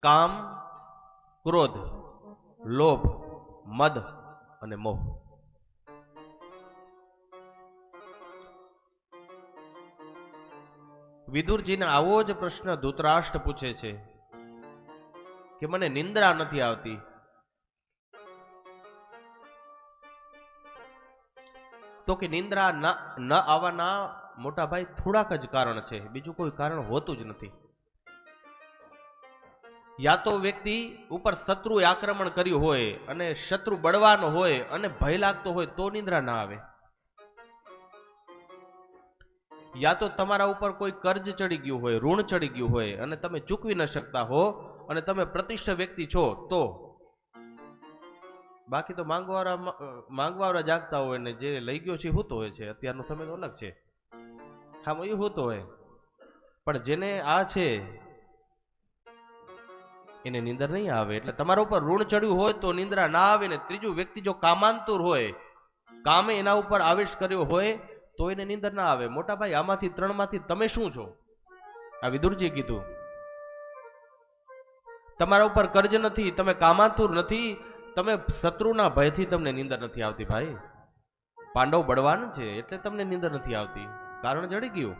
કામ, ક્રોધ, લોભ, મદ અને મોહ. વિદુરજીને આવો જ પ્રશ્ન ધૃતરાષ્ટ્ર પૂછે છે કે મને નિંદ્રા નથી આવતી. તો કે નિંદ્રા ન આવવાના મોટા ભાઈ થોડાક જ કારણ છે, બીજું કોઈ કારણ હોતું જ નથી. યા તો વ્યક્તિ ઉપર શત્રુએ આક્રમણ કર્યું હોય અને શત્રુ બળવાનો હોય અને ભય લાગતો હોય તો નિંદ્રા ના આવે. યા તો તમારા ઉપર કોઈ કર્જ ચડી ગયું હોય, ઋણ ચડી ગયું હોય અને તમે ચૂકવી ન શકતા હો અને તમે પ્રતિષ્ઠિત વ્યક્તિ છો તો. બાકી તો માંગવાળા જાગતા હોય ને જે લઈ ગયો છે હોતો હોય છે. અત્યારનો સમય તો અલગ છે, હા એ હોતો હોય. પણ જેને આ છે એને નિંદર નહીં આવે. એટલે તમારા ઉપર ઋણ ચડ્યું હોય તો નિંદ્રા ના આવે. ને ત્રીજું વ્યક્તિ જો કામાંતુર હોય, કામે એના ઉપર આવેશ કર્યો હોય તો એને નિંદર ના આવે. મોટા ભાઈ આમાંથી ત્રણમાંથી તમે શું છો? આ વિદુરજી કીધું. તમારા ઉપર કર્જ નથી, તમે કામાંતુર નથી, તમે શત્રુના ભયથી તમને નિંદર નથી આવતી. ભાઈ પાંડવ બળવાન છે એટલે તમને નિંદર નથી આવતી, કારણ જડી ગયું.